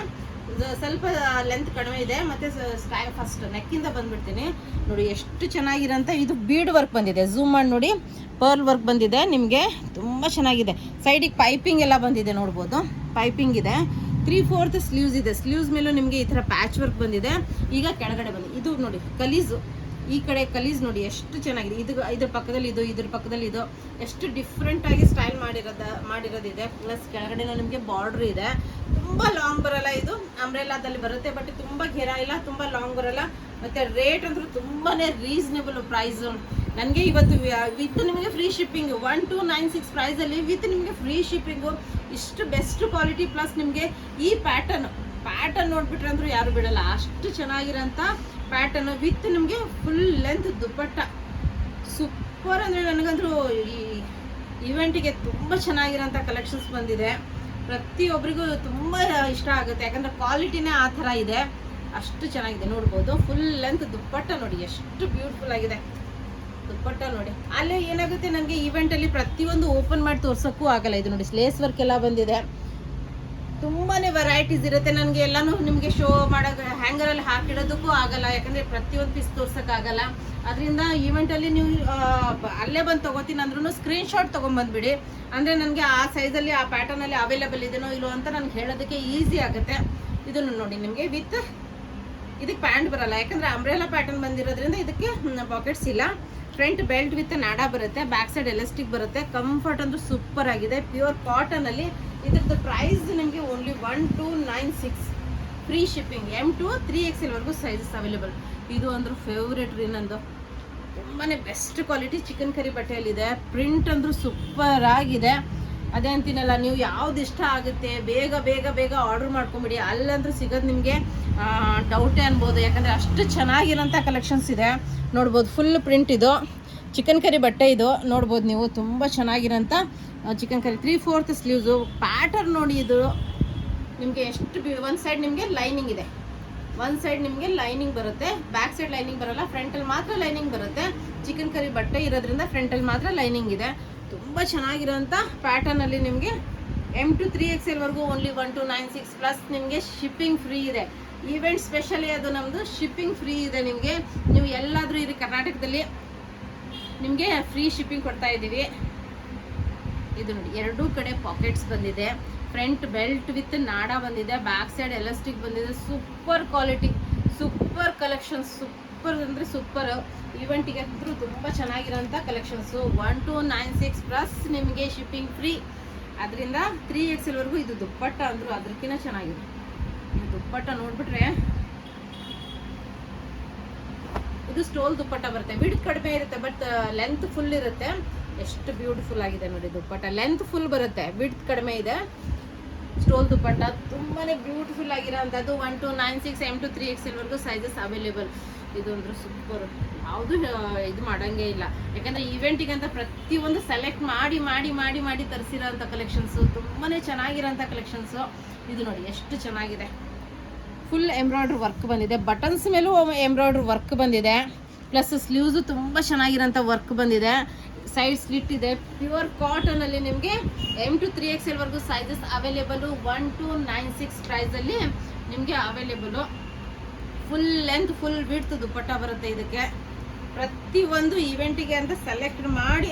ಇದು ಸ್ವಲ್ಪ ಲೆಂತ್ ಕಡಿಮೆ ಇದೆ. ಮತ್ತು ಫಸ್ಟ್ ನೆಕ್ಕಿಂದ ಬಂದುಬಿಡ್ತೀನಿ ನೋಡಿ ಎಷ್ಟು ಚೆನ್ನಾಗಿರೋಂಥ ಇದು ಬೀಡ್ ವರ್ಕ್ ಬಂದಿದೆ. ಝೂಮ್ ಮಾಡಿ ನೋಡಿ, ಪರ್ಲ್ ವರ್ಕ್ ಬಂದಿದೆ ನಿಮಗೆ, ತುಂಬ ಚೆನ್ನಾಗಿದೆ. ಸೈಡಿಗೆ ಪೈಪಿಂಗ್ ಎಲ್ಲ ಬಂದಿದೆ ನೋಡ್ಬೋದು, ಪೈಪಿಂಗ್ ಇದೆ. 3/4 ಸ್ಲೀವ್ಸ್ ಇದೆ, ಸ್ಲೀವ್ಸ್ ಮೇಲೂ ನಿಮಗೆ ಈ ಥರ ಪ್ಯಾಚ್ ವರ್ಕ್ ಬಂದಿದೆ. ಈಗ ಕೆಳಗಡೆ ಬಂದಿದೆ, ಇದು ನೋಡಿ ಕಲೀಸು, ಈ ಕಡೆ ಕಲೀಸ್ ನೋಡಿ ಎಷ್ಟು ಚೆನ್ನಾಗಿದೆ. ಇದ್ರ ಪಕ್ಕದಲ್ಲಿ ಇದ್ರ ಪಕ್ಕದಲ್ಲಿ ಇದು ಎಷ್ಟು ಡಿಫ್ರೆಂಟಾಗಿ ಸ್ಟೈಲ್ ಮಾಡಿರೋದಿದೆ. ಪ್ಲಸ್ ಕೆಳಗಡೆನೂ ನಿಮಗೆ ಬಾರ್ಡ್ರ್ ಇದೆ. ತುಂಬ ಲಾಂಗ್ ಬರಲ್ಲ, ಇದು ಅಂಬ್ರೆಲಾದಲ್ಲಿ ಬರುತ್ತೆ, ಬಟ್ ತುಂಬ ಘೇರ ಇಲ್ಲ, ತುಂಬ ಲಾಂಗ್ ಬರಲ್ಲ. ಮತ್ತು ರೇಟ್ ಅಂತೂ ತುಂಬಾ ರೀಸನೇಬಲ್ ಪ್ರೈಸು. ನನಗೆ ಇವತ್ತು ವಿತ್ ನಿಮಗೆ ಫ್ರೀ ಶಿಪ್ಪಿಂಗು 1296 ಪ್ರೈಸಲ್ಲಿ ವಿತ್ ನಿಮಗೆ ಫ್ರೀ ಶಿಪ್ಪಿಂಗು. ಇಷ್ಟು ಬೆಸ್ಟ್ ಕ್ವಾಲಿಟಿ. ಪ್ಲಸ್ ನಿಮಗೆ ಈ ಪ್ಯಾಟರ್ನ್ ನೋಡಿಬಿಟ್ರೆ ಅಂದರೂ ಯಾರು ಬಿಡಲ್ಲ, ಅಷ್ಟು ಚೆನ್ನಾಗಿರೋಂಥ ಪ್ಯಾಟರ್ನು ವಿತ್ ನಿಮಗೆ ಫುಲ್ ಲೆಂತ್ ದುಪ್ಪಟ್ಟ ಸೂಪರ್. ಅಂದರೆ ನನಗಂತೂ ಈ ಇವೆಂಟಿಗೆ ತುಂಬ ಚೆನ್ನಾಗಿರೋಂಥ ಕಲೆಕ್ಷನ್ಸ್ ಬಂದಿದೆ. ಪ್ರತಿಯೊಬ್ಬರಿಗೂ ತುಂಬ ಇಷ್ಟ ಆಗುತ್ತೆ, ಯಾಕಂದರೆ ಕ್ವಾಲಿಟಿನೇ ಆ ಥರ ಇದೆ, ಅಷ್ಟು ಚೆನ್ನಾಗಿದೆ ನೋಡ್ಬೋದು. ಫುಲ್ ಲೆಂತ್ ದುಪ್ಪಟ್ಟ ನೋಡಿ ಎಷ್ಟು ಬ್ಯೂಟಿಫುಲ್ ಆಗಿದೆ ದುಪ್ಪಟ್ಟ ನೋಡಿ. ಅಲ್ಲೇ ಏನಾಗುತ್ತೆ, ನನಗೆ ಈವೆಂಟಲ್ಲಿ ಪ್ರತಿಯೊಂದು ಓಪನ್ ಮಾಡಿ ತೋರ್ಸೋಕ್ಕೂ ಆಗಲ್ಲ. ಇದು ನೋಡಿ ಲೇಸ್ ವರ್ಕ್ ಎಲ್ಲ ಬಂದಿದೆ, ತುಂಬಾ ವೆರೈಟೀಸ್ ಇರುತ್ತೆ. ನನಗೆ ಎಲ್ಲನೂ ನಿಮಗೆ ಶೋ ಮಾಡೋಕೆ ಹ್ಯಾಂಗರಲ್ಲಿ ಹಾಕಿಡೋದಕ್ಕೂ ಆಗಲ್ಲ, ಯಾಕಂದರೆ ಪ್ರತಿಯೊಂದು ಪೀಸ್ ತೋರ್ಸೋಕ್ಕಾಗಲ್ಲ. ಅದರಿಂದ ಈವೆಂಟಲ್ಲಿ ನೀವು ಅಲ್ಲೇ ಬಂದು ತೊಗೋತೀನಿ ಅಂದ್ರೂ ಸ್ಕ್ರೀನ್ಶಾಟ್ ತೊಗೊಂಬಂದುಬಿಡಿ. ಅಂದರೆ ನನಗೆ ಆ ಸೈಜಲ್ಲಿ ಆ ಪ್ಯಾಟರ್ನಲ್ಲಿ ಅವೈಲೇಬಲ್ ಇದೆಯೋ ಇಲ್ಲೋ ಅಂತ ನನಗೆ ಹೇಳೋದಕ್ಕೆ ಈಸಿ ಆಗುತ್ತೆ. ಇದನ್ನು ನೋಡಿ ನಿಮಗೆ ವಿತ್ ಇದಕ್ಕೆ ಪ್ಯಾಂಟ್ ಬರಲ್ಲ, ಯಾಕಂದರೆ ಅಂಬ್ರೆಲಾ ಪ್ಯಾಟರ್ನ್ ಬಂದಿರೋದ್ರಿಂದ ಇದಕ್ಕೆ ಪಾಕೆಟ್ಸ್ ಇಲ್ಲ. ಫ್ರಂಟ್ ಬೆಲ್ಟ್ ವಿತ್ ನಾಡಾ ಬರುತ್ತೆ, ಬ್ಯಾಕ್ ಸೈಡ್ ಎಲಾಸ್ಟಿಕ್ ಬರುತ್ತೆ. ಕಂಫರ್ಟ್ ಅಂದ್ರೂ ಸೂಪರ್ ಆಗಿದೆ, ಪ್ಯೂರ್ ಕಾಟನಲ್ಲಿ. ಇದ್ರದ್ದು ಪ್ರೈಸ್ ನಿಮಗೆ only 1296 free shipping. M2 3XL ವರೆಗೂ ಸೈಜಸ್ ಅವೈಲೇಬಲ್. ಇದು ಅಂದ್ರೂ ಫೇವ್ರೇಟ್ ರೀ ನಂದು, ತುಂಬಾ ಬೆಸ್ಟ್ ಕ್ವಾಲಿಟಿ ಚಿಕನ್ ಕರಿ ಬಟ್ಟೆಯಲ್ಲಿದೆ. ಪ್ರಿಂಟ್ ಅಂದ್ರೂ ಸೂಪರ್ ಆಗಿದೆ. ಅದೇ ಅಂತೀನಲ್ಲ, ನೀವು ಯಾವ್ದು ಇಷ್ಟ ಆಗುತ್ತೆ ಬೇಗ ಬೇಗ ಬೇಗ ಆರ್ಡರ್ ಮಾಡ್ಕೊಂಬಿಡಿ. ಅಲ್ಲಂದ್ರೂ ಸಿಗೋದು ನಿಮಗೆ ಡೌಟೇ ಅನ್ಬೋದು, ಯಾಕಂದರೆ ಅಷ್ಟು ಚೆನ್ನಾಗಿರೋಂಥ ಕಲೆಕ್ಷನ್ಸ್ ಇದೆ. ನೋಡ್ಬೋದು ಫುಲ್ ಪ್ರಿಂಟ್ ಇದು ಚಿಕನ್ ಕರಿ ಬಟ್ಟೆ, ಇದು ನೋಡ್ಬೋದು ನೀವು, ತುಂಬ ಚೆನ್ನಾಗಿರೋಂಥ ಚಿಕನ್ ಕರಿ 3/4 ಸ್ಲೀವ್ಸು. ಪ್ಯಾಟರ್ನ್ ನೋಡಿ, ಇದು ನಿಮಗೆ ಎಷ್ಟು ಒಂದು ಸೈಡ್ ನಿಮಗೆ ಲೈನಿಂಗ್ ಇದೆ, ಒಂದು ಸೈಡ್ ನಿಮಗೆ ಲೈನಿಂಗ್ ಬರುತ್ತೆ, ಬ್ಯಾಕ್ ಸೈಡ್ ಲೈನಿಂಗ್ ಬರೋಲ್ಲ, ಫ್ರಂಟಲ್ಲಿ ಮಾತ್ರ ಲೈನಿಂಗ್ ಬರುತ್ತೆ. ಚಿಕನ್ ಕರಿ ಬಟ್ಟೆ ಇರೋದ್ರಿಂದ ಫ್ರಂಟಲ್ಲಿ ಮಾತ್ರ ಲೈನಿಂಗ್ ಇದೆ. ತುಂಬ ಚೆನ್ನಾಗಿರೋಂಥ ಪ್ಯಾಟರ್ನಲ್ಲಿ ನಿಮಗೆ M2 3XL ವರೆಗೂ ಓನ್ಲಿ 1296 ಪ್ಲಸ್ ನಿಮಗೆ ಶಿಪ್ಪಿಂಗ್ ಫ್ರೀ ಇದೆ. ಈವೆಂಟ್ ಸ್ಪೆಷಲಿ ಅದು ನಮ್ಮದು ಶಿಪ್ಪಿಂಗ್ ಫ್ರೀ ಇದೆ. ನಿಮಗೆ ನೀವು ಎಲ್ಲಾದರೂ ಇರಿ ಕರ್ನಾಟಕದಲ್ಲಿ ನಿಮಗೆ ಫ್ರೀ ಶಿಪ್ಪಿಂಗ್ ಕೊಡ್ತಾ ಇದ್ದೀವಿ. ಇದು ನೋಡಿ, ಎರಡೂ ಕಡೆ ಪಾಕೆಟ್ಸ್ ಬಂದಿದೆ, ಫ್ರಂಟ್ ಬೆಲ್ಟ್ ವಿತ್ ನಾಡಾ ಬಂದಿದೆ, ಬ್ಯಾಕ್ ಸೈಡ್ ಎಲಾಸ್ಟಿಕ್ ಬಂದಿದೆ. Super quality, super collections, super ಅಂದರೆ ಸೂಪರ್. ಈವೆಂಟಿಗೆ ಅಂತೂ ತುಂಬ ಚೆನ್ನಾಗಿರೋಂಥ ಕಲೆಕ್ಷನ್ಸು. 1296 ಪ್ಲಸ್ ನಿಮಗೆ ಶಿಪ್ಪಿಂಗ್ ಫ್ರೀ. ಅದರಿಂದ 3XL ವರೆಗೂ. ಇದು ದುಪ್ಪಟ್ಟ ಅಂದರು ಅದಕ್ಕಿಂತ ಚೆನ್ನಾಗಿದೆ. ಈ ದುಪ್ಪಟ್ಟ ನೋಡ್ಬಿಟ್ರೆ ಇದು ಸ್ಟೋಲ್ ದುಪ್ಪಟ್ಟ ಬರುತ್ತೆ, ವಿಡ್ತ್ ಕಡಿಮೆ ಇರುತ್ತೆ ಬಟ್ ಲೆಂತ್ ಫುಲ್ ಇರುತ್ತೆ. ಎಷ್ಟು ಬ್ಯೂಟಿಫುಲ್ ಆಗಿದೆ ನೋಡಿ ದುಪ್ಪಟ್ಟ, ಲೆಂತ್ ಫುಲ್ ಬರುತ್ತೆ, ವಿಡ್ತ್ ಕಡಿಮೆ ಇದೆ. ಸ್ಟೋಲ್ ದುಪ್ಪಟ್ಟ ತುಂಬಾ ಬ್ಯೂಟಿಫುಲ್ ಆಗಿರೋಂಥದ್ದು. 1296 M2 3XL ವರೆಗೂ ಸೈಜಸ್ ಅವೈಲೇಬಲ್. ಇದು ಅಂದ್ರೆ ಸೂಪರ್, ಯಾವುದು ಇದು ಮಾಡೋಂಗೇ ಇಲ್ಲ, ಯಾಕಂದರೆ ಈವೆಂಟಿಗಂತ ಪ್ರತಿಯೊಂದು ಸೆಲೆಕ್ಟ್ ಮಾಡಿ ಮಾಡಿ ಮಾಡಿ ಮಾಡಿ ತರಿಸಿರೋಂಥ ಕಲೆಕ್ಷನ್ಸು, ತುಂಬಾ ಚೆನ್ನಾಗಿರೋಂಥ ಕಲೆಕ್ಷನ್ಸು. ಇದು ನೋಡಿ ಎಷ್ಟು ಚೆನ್ನಾಗಿದೆ, ಫುಲ್ ಎಂಬ್ರಾಯ್ಡ್ರಿ ವರ್ಕ್ ಬಂದಿದೆ, ಬಟನ್ಸ್ ಮೇಲೂ ಎಂಬ್ರಾಯ್ಡ್ರಿ ವರ್ಕ್ ಬಂದಿದೆ, ಪ್ಲಸ್ ಸ್ಲೀವ್ಸು ತುಂಬ ಚೆನ್ನಾಗಿರೋಂಥ ವರ್ಕ್ ಬಂದಿದೆ, ಸೈಡ್ ಸ್ಲಿಟ್ ಇದೆ. ಪ್ಯೂರ್ ಕಾಟನಲ್ಲಿ ನಿಮಗೆ M2 3XL ವರೆಗೂ ಸೈಜಸ್ ಅವೈಲೇಬಲು. 1296 ಪ್ರೈಸಲ್ಲಿ ನಿಮಗೆ available. Full length full width dupatta ಬರುತ್ತೆ. ಇದಕ್ಕೆ ಪ್ರತಿಯೊಂದು ಈವೆಂಟಿಗೆ ಅಂತ ಸೆಲೆಕ್ಟ್ ಮಾಡಿ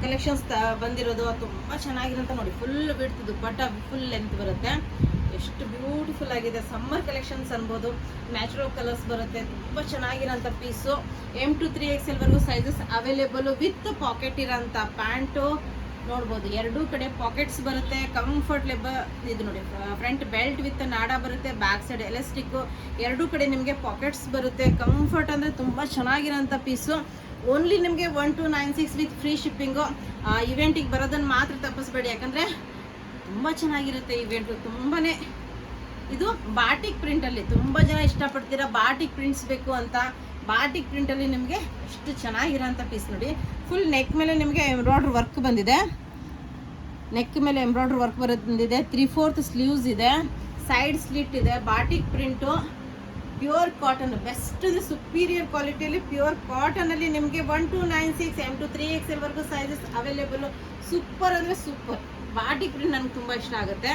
ಕಲೆಕ್ಷನ್ಸ್ ಬಂದಿರೋದು, ತುಂಬ ಚೆನ್ನಾಗಿರೋಂಥ ನೋಡಿ. ಫುಲ್ ವಿಡ್ತ್ ದುಪ್ಪಟ್ಟ, ಫುಲ್ ಲೆಂತ್ ಬರುತ್ತೆ. ಎಷ್ಟು ಬ್ಯೂಟಿಫುಲ್ ಆಗಿದೆ, ಸಮ್ಮರ್ ಕಲೆಕ್ಷನ್ಸ್ ಅನ್ಬೋದು. ನ್ಯಾಚುರಲ್ ಕಲರ್ಸ್ ಬರುತ್ತೆ, ತುಂಬ ಚೆನ್ನಾಗಿರೋಂಥ ಪೀಸು. M2 3XL ವರೆಗೂ ಸೈಜಸ್ ಅವೈಲೇಬಲು ವಿತ್ ಪಾಕೆಟ್ ಇರೋಂಥ ಪ್ಯಾಂಟು ನೋಡ್ಬೋದು. ಎರಡೂ ಕಡೆ ಪಾಕೆಟ್ಸ್ ಬರುತ್ತೆ, ಕಂಫರ್ಟೇಬಲ್. ಇದು ನೋಡಿ, ಫ್ರಂಟ್ ಬೆಲ್ಟ್ ವಿತ್ ನಾಡಾ ಬರುತ್ತೆ, ಬ್ಯಾಕ್ ಸೈಡ್ ಎಲಾಸ್ಟಿಕ್ಕು, ಎರಡೂ ಕಡೆ ನಿಮಗೆ ಪಾಕೆಟ್ಸ್ ಬರುತ್ತೆ. ಕಂಫರ್ಟ್ ಅಂದರೆ ತುಂಬ ಚೆನ್ನಾಗಿರೋಂಥ ಪೀಸು. ಓನ್ಲಿ ನಿಮಗೆ 1296 ವಿತ್ ಫ್ರೀ ಶಿಪ್ಪಿಂಗು. ಇವೆಂಟಿಗೆ ಬರೋದನ್ನು ಮಾತ್ರ ತಪ್ಪಿಸ್ಬೇಡಿ, ಯಾಕಂದರೆ ತುಂಬ ಚೆನ್ನಾಗಿರುತ್ತೆ ಇವೆಂಟು. ತುಂಬಾ ಇದು ಬಾಟಿಕ್ ಪ್ರಿಂಟಲ್ಲಿ ತುಂಬ ಜನ ಇಷ್ಟಪಡ್ತೀರಾ, ಬಾಟಿಕ್ ಪ್ರಿಂಟ್ಸ್ ಬೇಕು ಅಂತ. ಬಾಟಿಕ್ ಪ್ರಿಂಟಲ್ಲಿ ನಿಮಗೆ ಎಷ್ಟು ಚೆನ್ನಾಗಿರೋಂಥ ಪೀಸ್ ನೋಡಿ. ಫುಲ್ ನೆಕ್ ಮೇಲೆ ನಿಮಗೆ ಎಂಬ್ರಾಯ್ಡ್ರಿ ವರ್ಕ್ ಬಂದಿದೆ, ನೆಕ್ ಮೇಲೆ ಎಂಬ್ರಾಯ್ಡ್ರಿ ವರ್ಕ್ ಬಂದಿದೆ. 3/4 ಸ್ಲೀವ್ಸ್ ಇದೆ, ಸೈಡ್ ಸ್ಲಿಟ್ ಇದೆ, batik print, pure cotton, best superior ಕ್ವಾಲಿಟಿಯಲ್ಲಿ ಪ್ಯೂರ್ ಕಾಟನಲ್ಲಿ ನಿಮಗೆ 1296 M2 3XL ವರೆಗೂ ಸೈಜಸ್ ಅವೈಲೇಬಲು. ಸೂಪರ್ ಅಂದರೆ ಸೂಪರ್. ಬಾಟಿಕ್ ಪ್ರಿಂಟ್ ನನಗೆ ತುಂಬ ಇಷ್ಟ ಆಗುತ್ತೆ,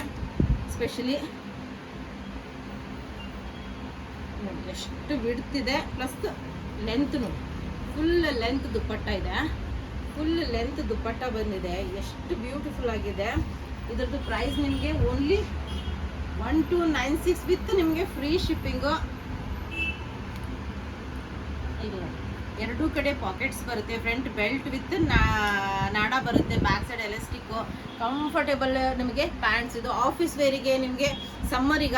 ಸ್ಪೆಷಲಿ ನೋಡಿ ಎಷ್ಟು ಬಿಡ್ತಿದೆ, ಪ್ಲಸ್ ಲೆಂತ್ ನೋಡಿ, ಫುಲ್ ಲೆಂತ್ ದುಪ್ಪಟ್ಟ ಇದೆ, ಫುಲ್ ಲೆಂತ್ ದುಪ್ಪಟ್ಟ ಬಂದಿದೆ. ಎಷ್ಟು ಬ್ಯೂಟಿಫುಲ್ ಆಗಿದೆ. ಇದರದ್ದು ಪ್ರೈಸ್ ನಿಮಗೆ ಓನ್ಲಿ 1296 ವಿತ್ ನಿಮಗೆ ಫ್ರೀ ಶಿಪ್ಪಿಂಗು. ಇದು ಎರಡೂ ಕಡೆ ಪಾಕೆಟ್ಸ್ ಬರುತ್ತೆ, ಫ್ರಂಟ್ ಬೆಲ್ಟ್ ವಿತ್ ನಾಡಾ ಬರುತ್ತೆ, ಬ್ಯಾಕ್ ಸೈಡ್ ಎಲಾಸ್ಟಿಕ್ಕು, ಕಂಫರ್ಟೇಬಲ್ ನಿಮಗೆ ಪ್ಯಾಂಟ್ಸ್. ಇದು ಆಫೀಸ್ ವೇರಿಗೆ, ನಿಮಗೆ ಸಮ್ಮರಿಗ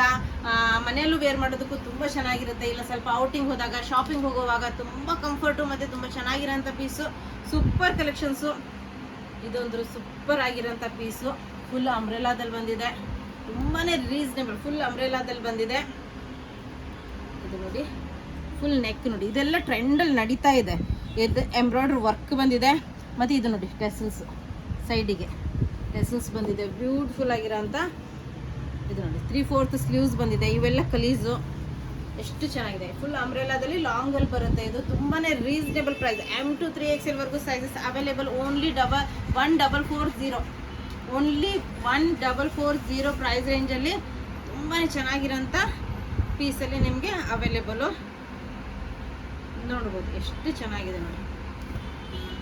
ಮನೆಯಲ್ಲೂ ವೇರ್ ಮಾಡೋದಕ್ಕೂ ತುಂಬ ಚೆನ್ನಾಗಿರುತ್ತೆ. ಇಲ್ಲ ಸ್ವಲ್ಪ ಔಟಿಂಗ್ ಹೋದಾಗ, ಶಾಪಿಂಗ್ ಹೋಗುವಾಗ ತುಂಬ ಕಂಫರ್ಟು ಮತ್ತು ತುಂಬ ಚೆನ್ನಾಗಿರೋಂಥ ಪೀಸು. Super collections. ಇದೊಂದು ಸೂಪರ್ ಆಗಿರೋಂಥ ಪೀಸು. ಫುಲ್ ಅಂಬ್ರೆಲಾದಲ್ಲಿ ಬಂದಿದೆ, ತುಂಬಾ ರೀಸನೇಬಲ್, ಫುಲ್ ಅಂಬ್ರೆಲಾದಲ್ಲಿ ಬಂದಿದೆ. ಇದು ನೋಡಿ, ಫುಲ್ ನೆಕ್ ನೋಡಿ, ಇದೆಲ್ಲ ಟ್ರೆಂಡಲ್ಲಿ ನಡೀತಾ ಇದೆ. ಇದು ಎಂಬ್ರಾಯ್ಡ್ರಿ ವರ್ಕ್ ಬಂದಿದೆ, ಮತ್ತು ಇದು ನೋಡಿ ಟೆಸಲ್ಸ್, ಸೈಡಿಗೆ ಟೆಸಲ್ಸ್ ಬಂದಿದೆ, ಬ್ಯೂಟಿಫುಲ್ ಆಗಿರೋಂಥ. ಇದು ನೋಡಿ 3/4 ಸ್ಲೀವ್ಸ್ ಬಂದಿದೆ, ಇವೆಲ್ಲ ಕಲೀಸು. ಎಷ್ಟು ಚೆನ್ನಾಗಿದೆ, ಫುಲ್ ಅಂಬ್ರೆಲಾದಲ್ಲಿ ಲಾಂಗಲ್ಲಿ ಬರುತ್ತೆ. ಇದು ತುಂಬಾ ರೀಸನೇಬಲ್ ಪ್ರೈಸ್. M2 3XL ವರೆಗೂ sizes available. Only 1440 only 1440 price ರೇಂಜಲ್ಲಿ ತುಂಬಾ ಚೆನ್ನಾಗಿರೋಂಥ ಪೀಸಲ್ಲಿ ನಿಮಗೆ ಅವೈಲೇಬಲು. ನೋಡ್ಬೋದು ಎಷ್ಟು ಚೆನ್ನಾಗಿದೆ ನೋಡಿ.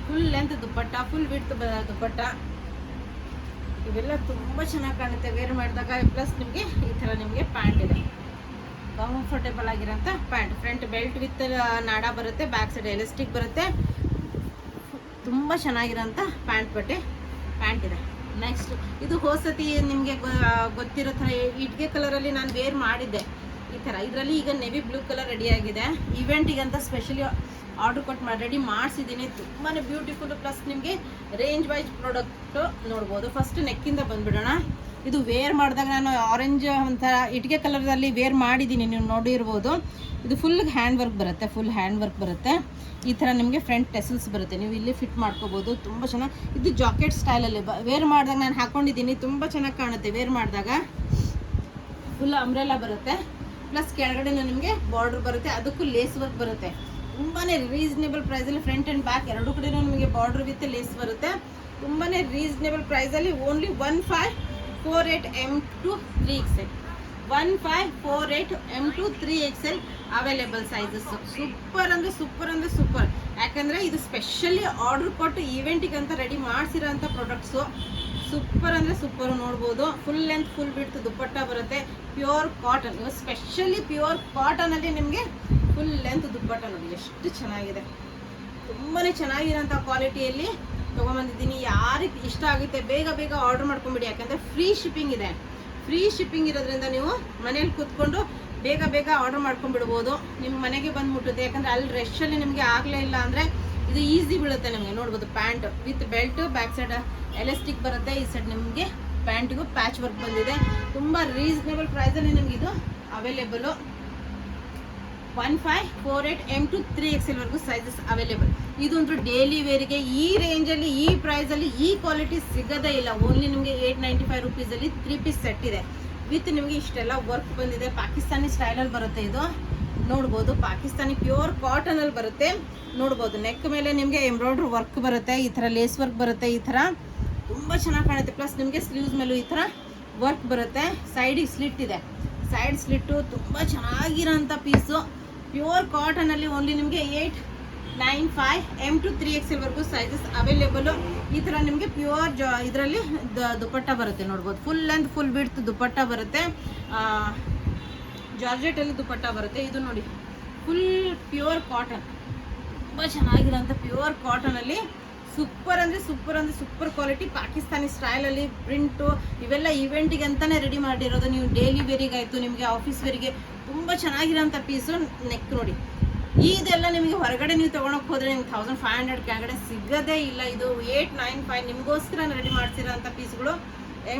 ಫುಲ್ ಲೆಂತ್ ದುಪ್ಪಟ್ಟ, ಫುಲ್ ವಿಡ್ತ್ ದುಪ್ಪಟ್ಟ, ಇವೆಲ್ಲ ತುಂಬ ಚೆನ್ನಾಗಿ ಕಾಣುತ್ತೆ ವೇರ್ ಮಾಡಿದಾಗ. ಪ್ಲಸ್ ನಿಮಗೆ ಈ ಥರ ನಿಮಗೆ ಪ್ಯಾಂಟ್ ಇದೆ, ಕಂಫರ್ಟೇಬಲ್ ಆಗಿರೋಂಥ ಪ್ಯಾಂಟ್. ಫ್ರಂಟ್ ಬೆಲ್ಟ್ ವಿತ್ ನಾಡ ಬರುತ್ತೆ, ಬ್ಯಾಕ್ ಸೈಡ್ ಎಲಾಸ್ಟಿಕ್ ಬರುತ್ತೆ. ತುಂಬ ಚೆನ್ನಾಗಿರೋಂಥ ಪ್ಯಾಂಟ್ ಇದೆ. ನೆಕ್ಸ್ಟ್ ಇದು ಹೋಸತಿ ನಿಮಗೆ ಗೊತ್ತಿರೋ ಥರ ಇಟ್ಗೆ ಕಲರಲ್ಲಿ ನಾನು ವೇರ್ ಮಾಡಿದ್ದೆ ಈ ಥರ. ಇದರಲ್ಲಿ ಈಗ ನೆವಿ ಬ್ಲೂ ಕಲರ್ ರೆಡಿ ಆಗಿದೆ. ಇವೆಂಟಿಗಂತ ಸ್ಪೆಷಲಿ ಆರ್ಡರ್ ಕೊಟ್ಟು ರೆಡಿ ಮಾಡಿಸಿದ್ದೀನಿ. ತುಂಬಾ ಬ್ಯೂಟಿಫುಲ್. ಪ್ಲಸ್ ನಿಮಗೆ ರೇಂಜ್ ವೈಸ್ ಪ್ರಾಡಕ್ಟು ನೋಡ್ಬೋದು. ಫಸ್ಟ್ ನೆಕ್ಕಿಂದ ಬಂದುಬಿಡೋಣ. ಇದು ವೇರ್ ಮಾಡಿದಾಗ ನಾನು ಆರೆಂಜ್ ಒಂಥರ ಇಟ್ಗೆ ಕಲರಲ್ಲಿ ವೇರ್ ಮಾಡಿದ್ದೀನಿ, ನೀವು ನೋಡಿರ್ಬೋದು. ಇದು ಫುಲ್ ಹ್ಯಾಂಡ್ ವರ್ಕ್ ಬರುತ್ತೆ. ಈ ಥರ ನಿಮಗೆ ಫ್ರಂಟ್ ಟೆಸಲ್ಸ್ ಬರುತ್ತೆ, ನೀವು ಇಲ್ಲಿ ಫಿಟ್ ಮಾಡ್ಕೋಬೋದು. ತುಂಬ ಚೆನ್ನಾಗಿ ಇದು ಜಾಕೆಟ್ ಸ್ಟೈಲಲ್ಲಿ ವೇರ್ ಮಾಡಿದಾಗ ನಾನು ಹಾಕ್ಕೊಂಡಿದ್ದೀನಿ. ತುಂಬ ಚೆನ್ನಾಗಿ ಕಾಣುತ್ತೆ ವೇರ್ ಮಾಡಿದಾಗ. ಫುಲ್ ಅಂಬ್ರೆಲಾ ಬರುತ್ತೆ. ಪ್ಲಸ್ ಕೆಳಗಡೆ ನಿಮಗೆ ಬಾರ್ಡರ್ ಬರುತ್ತೆ, ಅದಕ್ಕೂ ಲೇಸ್ ವರ್ಕ್ ಬರುತ್ತೆ. ತುಂಬಾ ರೀಸನೇಬಲ್ ಪ್ರೈಸಲ್ಲಿ ಫ್ರಂಟ್ ಆ್ಯಂಡ್ ಬ್ಯಾಕ್ ಎರಡು ಕಡೆ ನಿಮಗೆ ಬಾರ್ಡರ್ ವಿತ್ ಲೇಸ್ ಬರುತ್ತೆ. ತುಂಬಾ ರೀಸನೇಬಲ್ ಪ್ರೈಸಲ್ಲಿ only 1548 M to 3XL 1548 M to 3XL available sizes. Super ಅಂದರೆ ಸೂಪರ್. ಯಾಕಂದರೆ ಇದು ಸ್ಪೆಷಲಿ ಆರ್ಡರ್ ಕೊಟ್ಟು ಈವೆಂಟಿಗಂತ ರೆಡಿ ಮಾಡಿಸಿರೋಂಥ ಪ್ರಾಡಕ್ಟ್ಸು. ಸೂಪರ್ ಅಂದರೆ ಸೂಪರ್. ನೋಡ್ಬೋದು full length full width dupatta ಬರುತ್ತೆ. ಪ್ಯೂರ್ ಕಾಟನ್, ಇವಾಗ ಸ್ಪೆಷಲಿ ಪ್ಯೂರ್ ಕಾಟನಲ್ಲಿ ನಿಮಗೆ ಫುಲ್ ಲೆಂತ್ ದುಪ್ಪಟ್ಟ ನೋಡಿ ಎಷ್ಟು ಚೆನ್ನಾಗಿದೆ. ತುಂಬಾ ಚೆನ್ನಾಗಿರೋಂಥ ಕ್ವಾಲಿಟಿಯಲ್ಲಿ ತೊಗೊಂಬಂದಿದ್ದೀನಿ. ಯಾರಿಗೆ ಇಷ್ಟ ಆಗುತ್ತೆ ಬೇಗ ಆರ್ಡರ್ ಮಾಡ್ಕೊಂಬಿಡಿ. ಯಾಕಂದರೆ ಫ್ರೀ ಶಿಪ್ಪಿಂಗ್ ಇರೋದ್ರಿಂದ ನೀವು ಮನೇಲಿ ಕೂತ್ಕೊಂಡು ಬೇಗ ಆರ್ಡರ್ ಮಾಡ್ಕೊಂಡ್ಬಿಡ್ಬೋದು. ನಿಮ್ಮ ಮನೆಗೆ ಬಂದು ಮುಟ್ಟುತ್ತೆ. ಯಾಕಂದರೆ ಅಲ್ಲಿ ರಶಲ್ಲಿ ನಿಮಗೆ ಆಗಲೇ ಇಲ್ಲ ಅಂದರೆ ಇದು ಈಸಿ ಬೀಳುತ್ತೆ ನಿಮಗೆ. ನೋಡ್ಬೋದು pant with belt, back side elastic ಬರುತ್ತೆ. ಈ ಸೈಡ್ ನಿಮಗೆ ಪ್ಯಾಂಟಿಗೂ ಪ್ಯಾಚ್ ವರ್ಕ್ ಬಂದಿದೆ. ತುಂಬ ರೀಸನೇಬಲ್ ಪ್ರೈಸಲ್ಲಿ ನಿಮ್ಗೆ ಇದು ಅವೈಲೇಬಲು. 1548 M to 3XL ವರೆಗೂ ಸೈಜಸ್ ಅವೈಲೇಬಲ್. ಇದೊಂದು ಡೈಲಿ ವೇರಿಗೆ ಈ ರೇಂಜಲ್ಲಿ ಈ ಪ್ರೈಸಲ್ಲಿ ಈ ಕ್ವಾಲಿಟಿ ಸಿಗೋದೇ ಇಲ್ಲ. ಓನ್ಲಿ ನಿಮಗೆ 895 ರುಪೀಸಲ್ಲಿ 3 ಪೀಸ್ ಸೆಟ್ ಇದೆ. ವಿತ್ ನಿಮಗೆ ಇಷ್ಟೆಲ್ಲ ವರ್ಕ್ ಬಂದಿದೆ. ಪಾಕಿಸ್ತಾನಿ ಸ್ಟೈಲಲ್ಲಿ ಬರುತ್ತೆ ಇದು. ನೋಡ್ಬೋದು ಪಾಕಿಸ್ತಾನಿ ಪ್ಯೂರ್ ಕಾಟನಲ್ಲಿ ಬರುತ್ತೆ. ನೋಡ್ಬೋದು ನೆಕ್ ಮೇಲೆ ನಿಮಗೆ ಎಂಬ್ರಾಯ್ಡ್ರಿ ವರ್ಕ್ ಬರುತ್ತೆ, ಈ ಥರ ಲೇಸ್ ವರ್ಕ್ ಬರುತ್ತೆ. ಈ ಥರ ತುಂಬ ಚೆನ್ನಾಗಿ ಕಾಣುತ್ತೆ. ಪ್ಲಸ್ ನಿಮಗೆ ಸ್ಲೀವ್ಸ್ ಮೇಲೂ ಈ ಥರ ವರ್ಕ್ ಬರುತ್ತೆ. ಸೈಡಿಗೆ ಸ್ಲಿಟ್ ಇದೆ, ಸೈಡ್ ಸ್ಲಿಟ್ಟು ತುಂಬ ಚೆನ್ನಾಗಿರೋಂಥ ಪೀಸು. ಪ್ಯೂರ್ ಕಾಟನಲ್ಲಿ ಓನ್ಲಿ ನಿಮಗೆ 895 M to 3XL ವರೆಗೂ ಸೈಜಸ್ ಅವೈಲೇಬಲು. ಈ ಥರ ನಿಮಗೆ ಪ್ಯೂರ್ ಇದರಲ್ಲಿ ದುಪ್ಪಟ್ಟ ಬರುತ್ತೆ. ನೋಡ್ಬೋದು full length full width dupatta ಬರುತ್ತೆ. ಜಾರ್ಜೆಟಲ್ಲಿ ದುಪ್ಪಟ್ಟ ಬರುತ್ತೆ. ಇದು ನೋಡಿ ಫುಲ್ ಪ್ಯೂರ್ ಕಾಟನ್, ತುಂಬ ಚೆನ್ನಾಗಿರೋಂಥ ಪ್ಯೂರ್ ಕಾಟನಲ್ಲಿ ಸೂಪರ್ ಅಂದರೆ ಸೂಪರ್ ಕ್ವಾಲಿಟಿ. ಪಾಕಿಸ್ತಾನಿ ಸ್ಟೈಲಲ್ಲಿ ಪ್ರಿಂಟು ಇವೆಲ್ಲ ಈವೆಂಟಿಗೆ ಅಂತಲೇ ರೆಡಿ ಮಾಡಿರೋದು. ನೀವು ಡೈಲಿ ವೇರಿಗಾಯಿತು, ನಿಮಗೆ ಆಫೀಸ್ ವೇರಿಗೆ ತುಂಬ ಚೆನ್ನಾಗಿರೋಂಥ ಪೀಸು. ನೆಕ್ ನೋಡಿ, ಇದೆಲ್ಲ ನಿಮಗೆ ಹೊರಗಡೆ ನೀವು ತೊಗೊಳಕ್ಕೆ ಹೋದರೆ ನಿಮ್ಗೆ 1500 ಕೆಳಗಡೆ ಸಿಗೋದೇ ಇಲ್ಲ. ಇದು 895 ನಿಮಗೋಸ್ಕರ ರೆಡಿ ಮಾಡ್ಸಿರೋಂಥ ಪೀಸ್ಗಳು.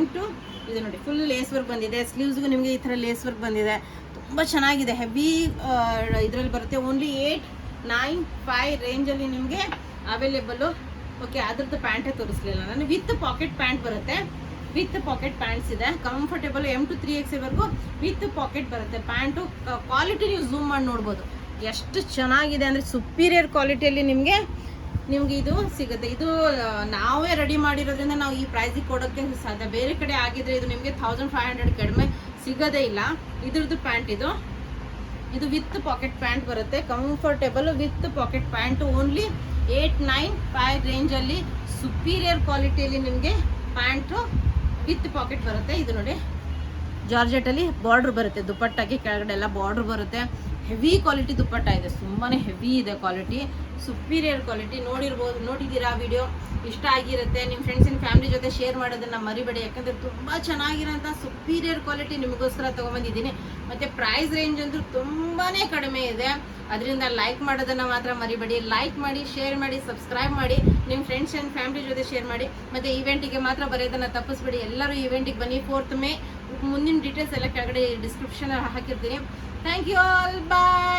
M2 ಇದು ನೋಡಿ ಫುಲ್ ಲೇಸ್ ವರ್ಕ್ ಬಂದಿದೆ. ಸ್ಲೀವ್ಸ್ಗೂ ನಿಮಗೆ ಈ ಥರ ಲೇಸ್ ವರ್ಕ್ ಬಂದಿದೆ. ತುಂಬ ಚೆನ್ನಾಗಿದೆ. ಹೆವಿ ಇದರಲ್ಲಿ ಬರುತ್ತೆ. ಓನ್ಲಿ 895 ರೇಂಜಲ್ಲಿ ನಿಮಗೆ ಅವೈಲೇಬಲು. ಓಕೆ, ಅದ್ರದ್ದು ಪ್ಯಾಂಟೇ ತೋರಿಸ್ಲಿಲ್ಲ ನಾನು. ವಿತ್ ಪಾಕೆಟ್ ಪ್ಯಾಂಟ್ ಬರುತ್ತೆ. ವಿತ್ ಪಾಕೆಟ್ ಪ್ಯಾಂಟ್ಸ್ ಇದೆ. ಕಂಫರ್ಟೇಬಲ್ M to 3XL ವರೆಗೂ ವಿತ್ ಪಾಕೆಟ್ ಬರುತ್ತೆ ಪ್ಯಾಂಟು. ಕ್ವಾಲಿಟಿ ನೀವು ಝೂಮ್ ಮಾಡಿ ನೋಡ್ಬೋದು ಎಷ್ಟು ಚೆನ್ನಾಗಿದೆ ಅಂದರೆ ಸುಪೀರಿಯರ್ ಕ್ವಾಲಿಟಿಯಲ್ಲಿ ನಿಮಗೆ ಇದು ಸಿಗುತ್ತೆ. ಇದು ನಾವೇ ರೆಡಿ ಮಾಡಿರೋದ್ರಿಂದ ನಾವು ಈ ಪ್ರೈಸಿಗೆ ಕೊಡೋಕ್ಕೆ ಸಾಧ್ಯ. ಬೇರೆ ಕಡೆ ಆಗಿದ್ರೆ ಇದು ನಿಮಗೆ 1500 ಕಡಿಮೆ ಸಿಗೋದೇ ಇಲ್ಲ. ಇದ್ರದ್ದು ಪ್ಯಾಂಟ್ ಇದು ವಿತ್ ಪಾಕೆಟ್ ಪ್ಯಾಂಟ್ ಬರುತ್ತೆ. Comfortable with packet pant. Only 895 ರೇಂಜಲ್ಲಿ ಸುಪೀರಿಯರ್ ಕ್ವಾಲಿಟಿಯಲ್ಲಿ ನಿಮಗೆ ಪ್ಯಾಂಟು ವಿತ್ ಪಾಕೆಟ್ ಬರುತ್ತೆ. ಇದು ನೋಡಿ ಜಾರ್ಜೆಟಲ್ಲಿ ಬಾರ್ಡ್ರ್ ಬರುತ್ತೆ. ದುಪ್ಪಟ್ಟಾಗಿ ಕೆಳಗಡೆ ಎಲ್ಲ ಬಾರ್ಡ್ರ್ ಬರುತ್ತೆ. ಹೆವಿ ಕ್ವಾಲಿಟಿ ದುಪ್ಪಟ್ಟ ಇದೆ. ತುಂಬಾ ಹೆವಿ ಇದೆ ಕ್ವಾಲಿಟಿ, ಸುಪೀರಿಯರ್ ಕ್ವಾಲಿಟಿ. ನೋಡಿದ್ದೀರಾ ವಿಡಿಯೋ, ಇಷ್ಟ ಆಗಿರುತ್ತೆ. ನಿಮ್ಮ ಫ್ರೆಂಡ್ಸ್ ಆ್ಯಂಡ್ ಫ್ಯಾಮಿಲಿ ಜೊತೆ ಶೇರ್ ಮಾಡೋದನ್ನು ಮರಿಬೇಡಿ. ಯಾಕಂದರೆ ತುಂಬ ಚೆನ್ನಾಗಿರೋಂಥ ಸುಪೀರಿಯರ್ ಕ್ವಾಲಿಟಿ ನಿಮಗೋಸ್ಕರ ತೊಗೊಂಬಂದಿದ್ದೀನಿ. ಮತ್ತು ಪ್ರೈಸ್ ರೇಂಜ್ ಅಂತೂ ತುಂಬಾ ಕಡಿಮೆ ಇದೆ. ಅದರಿಂದ ಲೈಕ್ ಮಾಡೋದನ್ನು ಮಾತ್ರ ಮರಿಬೇಡಿ. ಲೈಕ್ ಮಾಡಿ, ಶೇರ್ ಮಾಡಿ, ಸಬ್ಸ್ಕ್ರೈಬ್ ಮಾಡಿ, ನಿಮ್ಮ ಫ್ರೆಂಡ್ಸ್ ಆ್ಯಂಡ್ ಫ್ಯಾಮಿಲಿ ಜೊತೆ ಶೇರ್ ಮಾಡಿ. ಮತ್ತು ಈವೆಂಟಿಗೆ ಮಾತ್ರ ಬರೋದನ್ನು ತಪ್ಪಿಸ್ಬೇಡಿ. ಎಲ್ಲರೂ ಈವೆಂಟಿಗೆ ಬನ್ನಿ. 4th ಮೇ ಮುಂದಿನ ಡೀಟೇಲ್ಸ್ ಎಲ್ಲ ಕೆಳಗಡೆ ಡಿಸ್ಕ್ರಿಪ್ಷನಲ್ಲಿ ಹಾಕಿರ್ತೀನಿ. Thank you all, bye.